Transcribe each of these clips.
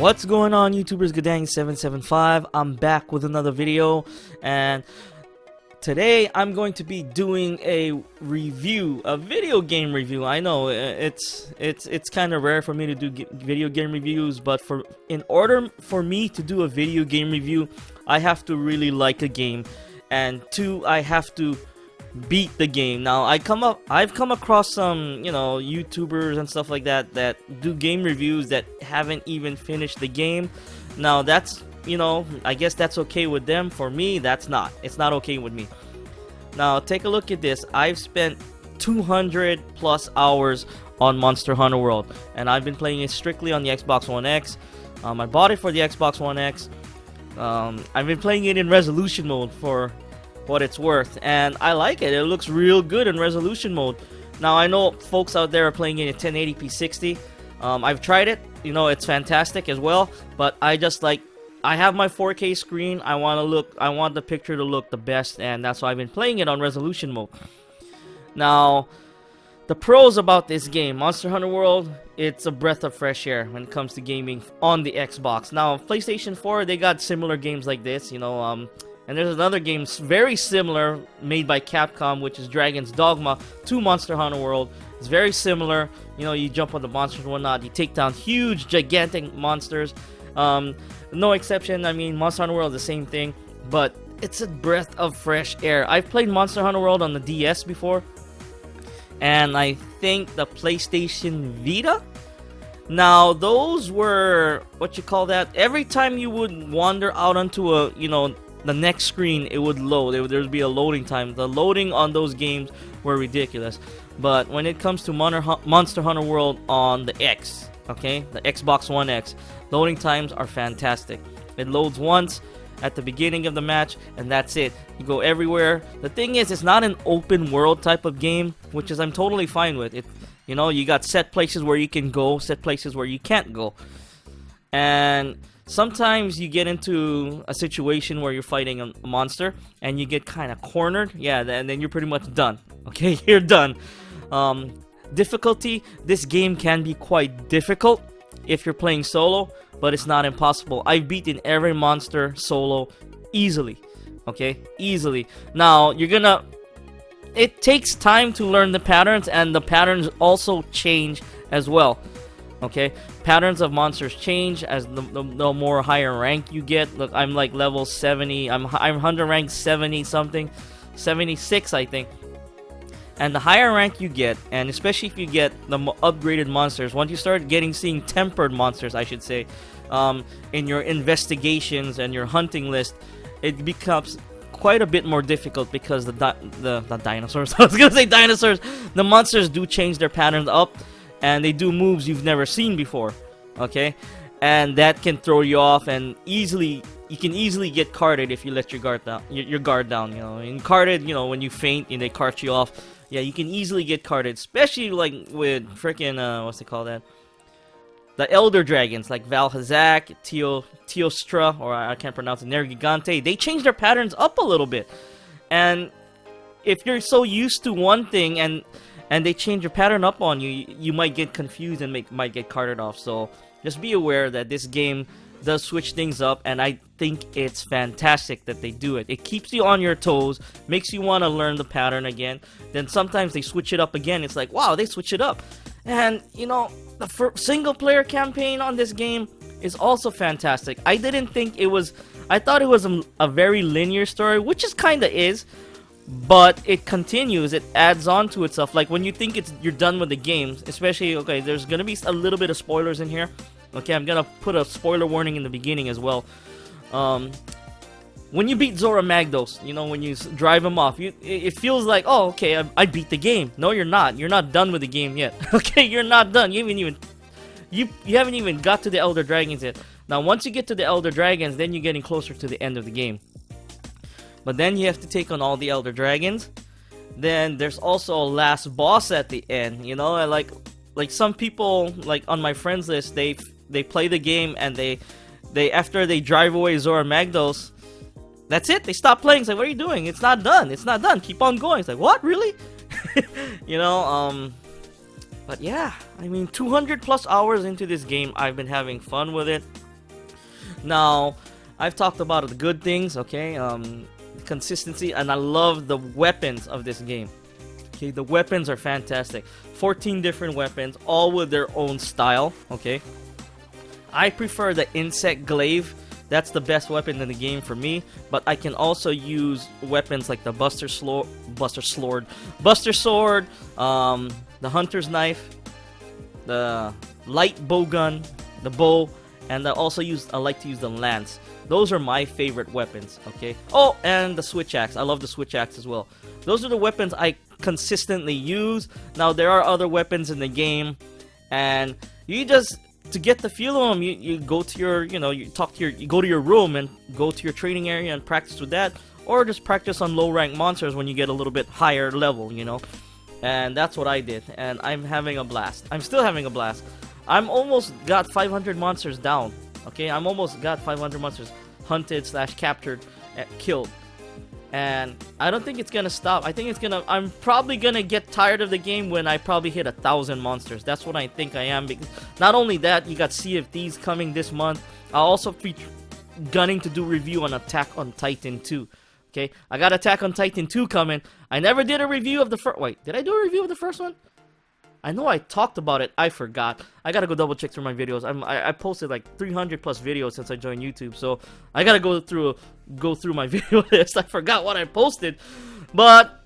What's going on, YouTubers? Gadang775. I'm back with another video, and today I'm going to be doing a review, a video game review. I know it's kind of rare for me to do video game reviews, but in order for me to do a video game review, I have to really like a game, and two, I have to beat the game. Now I've come across some, YouTubers and stuff like that that do game reviews that haven't even finished the game. Now that's, I guess that's okay with them. For me, it's not okay with me. Now take a look at this. I've spent 200 plus hours on Monster Hunter World, and I've been playing it strictly on the Xbox One X. I bought it for the Xbox One X. I've been playing it in resolution mode for what it's worth, and I like it. It looks real good in resolution mode. Now I know folks out there are playing it at 1080p 60. I've tried it, it's fantastic as well, but I have my 4K screen. I want the picture to look the best, and that's why I've been playing it on resolution mode. Now the pros about this game, Monster Hunter World, it's a breath of fresh air when it comes to gaming on the Xbox. Now PlayStation 4, they got similar games like this, and there's another game very similar made by Capcom, which is Dragon's Dogma, to Monster Hunter World. It's very similar. You jump on the monsters and whatnot. You take down huge, gigantic monsters. No exception. I mean, Monster Hunter World is the same thing, but it's a breath of fresh air. I've played Monster Hunter World on the DS before, and I think the PlayStation Vita. Now, those were, every time you would wander out onto the next screen, it would load. There'd be a loading time. The loading on those games were ridiculous. But when it comes to Monster Hunter World on the X, the Xbox One X, loading times are fantastic. It loads once at the beginning of the match, and that's it. You go everywhere. The thing is, it's not an open world type of game, which is I'm totally fine with. You got set places where you can go, set places where you can't go. And sometimes you get into a situation where you're fighting a monster and you get kind of cornered. Yeah, and then you're pretty much done. Okay, you're done. Difficulty, this game can be quite difficult if you're playing solo, but it's not impossible. I've beaten every monster solo easily. Okay, easily. Now, it takes time to learn the patterns, and the patterns also change as well. Okay, patterns of monsters change as the more higher rank you get. Look, I'm like level 70. I'm hunter rank 70 something, 76 I think. And the higher rank you get, and especially if you get the upgraded monsters, once you start seeing tempered monsters, I should say, in your investigations and your hunting list, it becomes quite a bit more difficult because the dinosaurs. I was gonna say dinosaurs. The monsters do change their patterns up, and they do moves you've never seen before, okay? And that can throw you off, and you can easily get carded if you let your guard down. Your guard down, And carded, when you faint and they cart you off, yeah, you can easily get carded, especially like with freaking what's it called that? The Elder Dragons like Valhazak, Teostra, or I can't pronounce it, Nergigante. They change their patterns up a little bit, and if you're so used to one thing and they change your pattern up on you, you might get confused and might get carted off. So just be aware that this game does switch things up, and I think it's fantastic that they do it. It keeps you on your toes, makes you want to learn the pattern again. Then sometimes they switch it up again. It's like, wow, they switch it up. And, the single-player campaign on this game is also fantastic. I thought it was a very linear story, which it kind of is. But it continues, it adds on to itself. Like when you think you're done with the game, especially, there's gonna be a little bit of spoilers in here. Okay, I'm gonna put a spoiler warning in the beginning as well. When you beat Zora Magdos, when you drive him off, it feels like, oh, okay, I beat the game. No, you're not. You're not done with the game yet. Okay, you're not done. You haven't even got to the Elder Dragons yet. Now, once you get to the Elder Dragons, then you're getting closer to the end of the game. But then you have to take on all the Elder Dragons. Then there's also a last boss at the end, like some people, like on my friends list, they play the game, and they after they drive away Zora Magdos, that's it, they stop playing. It's like, what are you doing? It's not done. It's not done. Keep on going. It's like, what, really? But yeah, I mean, 200 plus hours into this game, I've been having fun with it. Now, I've talked about the good things, okay? Consistency, and I love the weapons of this game. Okay, the weapons are fantastic. 14 different weapons, all with their own style, okay? I prefer the insect glaive. That's the best weapon in the game for me, but I can also use weapons like the Buster Sword, the Hunter's Knife, the light bow gun, the bow, and I like to use the lance. Those are my favorite weapons, okay? Oh, and the switch axe. I love the switch axe as well. Those are the weapons I consistently use. Now, there are other weapons in the game, and you just, to get the feel of them, you go to your, you go to your room and go to your training area and practice with that, or just practice on low rank monsters when you get a little bit higher level, and that's what I did, and I'm having a blast. I'm still having a blast. I'm almost got 500 monsters down, okay? I'm almost got 500 monsters hunted / captured, killed. And I don't think it's gonna stop. I'm probably gonna get tired of the game when I probably hit 1,000 monsters. That's what I think I am. Because not only that, you got Sea of Thieves coming this month. I'll also be gunning to do review on Attack on Titan 2. Okay, I got Attack on Titan 2 coming. I never did a review of the first. Wait, did I do a review of the first one? I know I talked about it. I forgot. I gotta go double check through my videos. I posted like 300 plus videos since I joined YouTube, so I gotta go through my video list. I forgot what I posted, but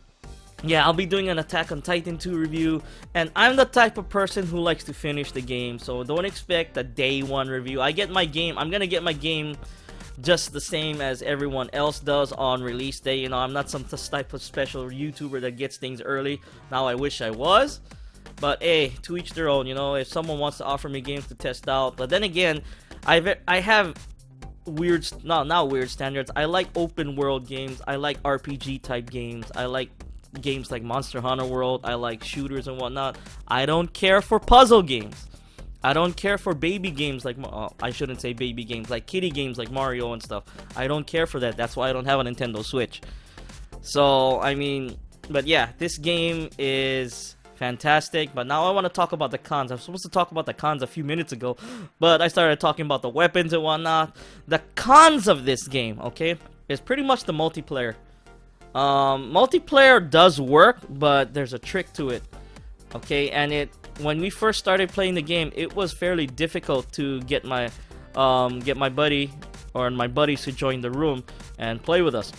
yeah, I'll be doing an Attack on Titan 2 review, and I'm the type of person who likes to finish the game, so don't expect a day one review. I'm gonna get my game just the same as everyone else does on release day. I'm not some type of special YouTuber that gets things early. Now I wish I was. But hey, to each their own, if someone wants to offer me games to test out. But then again, I have not weird standards. I like open world games. I like RPG type games. I like games like Monster Hunter World. I like shooters and whatnot. I don't care for puzzle games. I don't care for baby games like, I shouldn't say baby games, like kiddie games like Mario and stuff. I don't care for that. That's why I don't have a Nintendo Switch. So, but yeah, this game is fantastic. But now I want to talk about the cons. I was supposed to talk about the cons a few minutes ago, but I started talking about the weapons and whatnot. The cons of this game, okay, is pretty much the multiplayer. Multiplayer does work, but there's a trick to it, okay? And when we first started playing the game, it was fairly difficult to get my buddy or my buddies to join the room and play with us.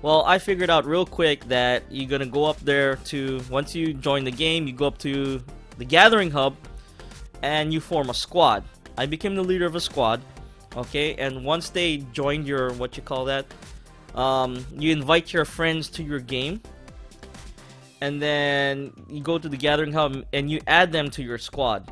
Well, I figured out real quick that you're gonna go up there once you join the game, you go up to the gathering hub and you form a squad. I became the leader of a squad, okay? And once they joined your, you invite your friends to your game, and then you go to the gathering hub and you add them to your squad.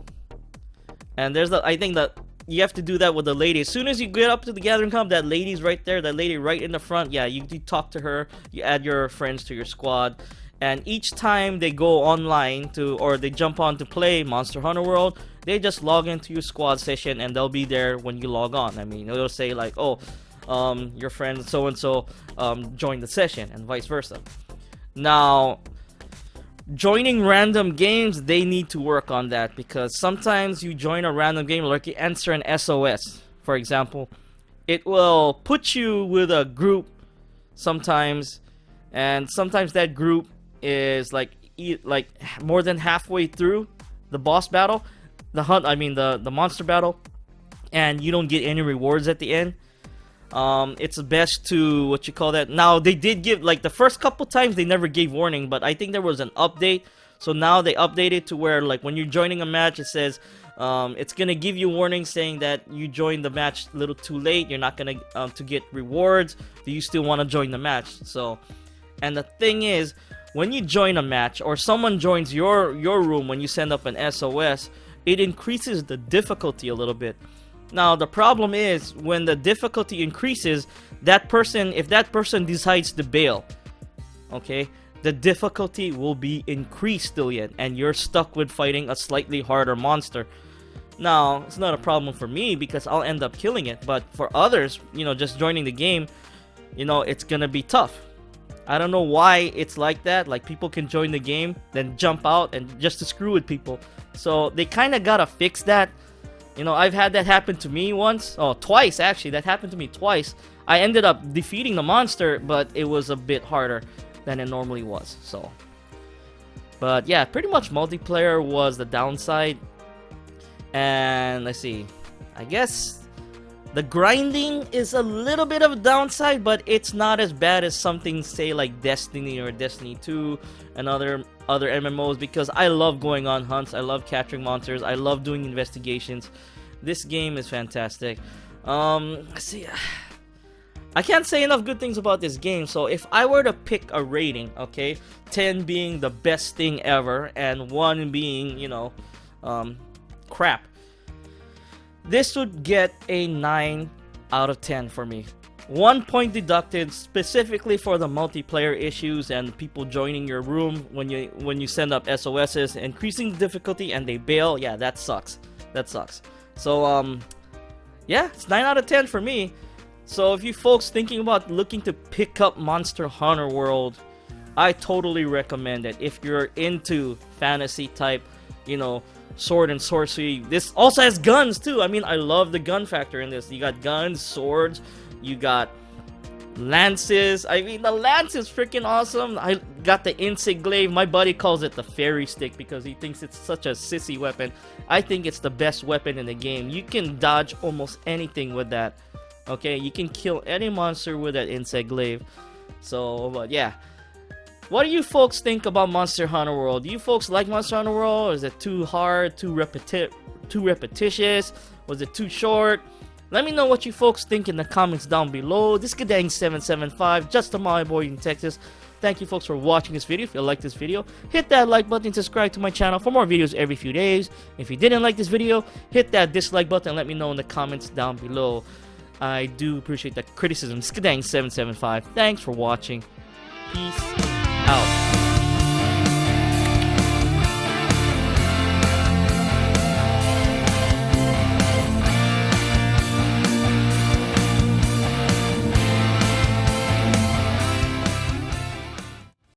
And I think that you have to do that with the lady. As soon as you get up to the gathering hub, that lady's right there, that lady right in the front. Yeah, you talk to her, you add your friends to your squad, and each time they go online or they jump on to play Monster Hunter World, they just log into your squad session and they'll be there when you log on. It'll say like, oh, your friend so-and-so joined the session, and vice versa. Now, joining random games, they need to work on that, because sometimes you join a random game, like you answer an SOS, for example, it will put you with a group sometimes, and sometimes that group is like more than halfway through the boss battle, the monster battle, and you don't get any rewards at the end. It's best to, now they did give, like the first couple times they never gave warning, but I think there was an update, so now they updated to where, like, when you're joining a match, it says, it's gonna give you warning saying that you joined the match a little too late, you're not gonna, to get rewards, do you still want to join the match? So, and the thing is, when you join a match, or someone joins your room when you send up an SOS, it increases the difficulty a little bit. Now, the problem is, when the difficulty increases, if that person decides to bail, okay, the difficulty will be increased still yet, and you're stuck with fighting a slightly harder monster. Now, it's not a problem for me, because I'll end up killing it, but for others, just joining the game, it's gonna be tough. I don't know why it's like that. Like, people can join the game, then jump out, and just to screw with people. So, they kinda gotta fix that. You know, I've had that happen to me once. Oh, twice actually. That happened to me twice. I ended up defeating the monster, but it was a bit harder than it normally was. So, but yeah, pretty much multiplayer was the downside. And let's see. I guess the grinding is a little bit of a downside, but it's not as bad as something, say, like Destiny or Destiny 2 and other MMOs, because I love going on hunts, I love capturing monsters, I love doing investigations. This game is fantastic. Let's see. I can't say enough good things about this game, so if I were to pick a rating, okay, 10 being the best thing ever, and 1 being, you know, crap, this would get a 9 out of 10 for me. 1 point deducted specifically for the multiplayer issues and people joining your room when you send up SOSs, increasing the difficulty and they bail. Yeah, that sucks. That sucks. So yeah, it's 9 out of 10 for me. So if you folks thinking about looking to pick up Monster Hunter World, I totally recommend it. If you're into fantasy type, you know, sword and sorcery. This also has guns too. I mean, I love the gun factor in this. You got guns, swords, you got lances. I mean, the lance is freaking awesome. I got the insect glaive. My buddy calls it the fairy stick because he thinks it's such a sissy weapon. I think it's the best weapon in the game. You can dodge almost anything with that. Okay, you can kill any monster with that insect glaive. So, but yeah. What do you folks think about Monster Hunter World? Do you folks like Monster Hunter World? Or is it too hard, too repetitious? Was it too short? Let me know what you folks think in the comments down below. This is Gadang775, just a Molly boy in Texas. Thank you folks for watching this video. If you like this video, hit that like button and subscribe to my channel for more videos every few days. If you didn't like this video, hit that dislike button and let me know in the comments down below. I do appreciate that criticism. This is Gadang775. Thanks for watching. Peace out.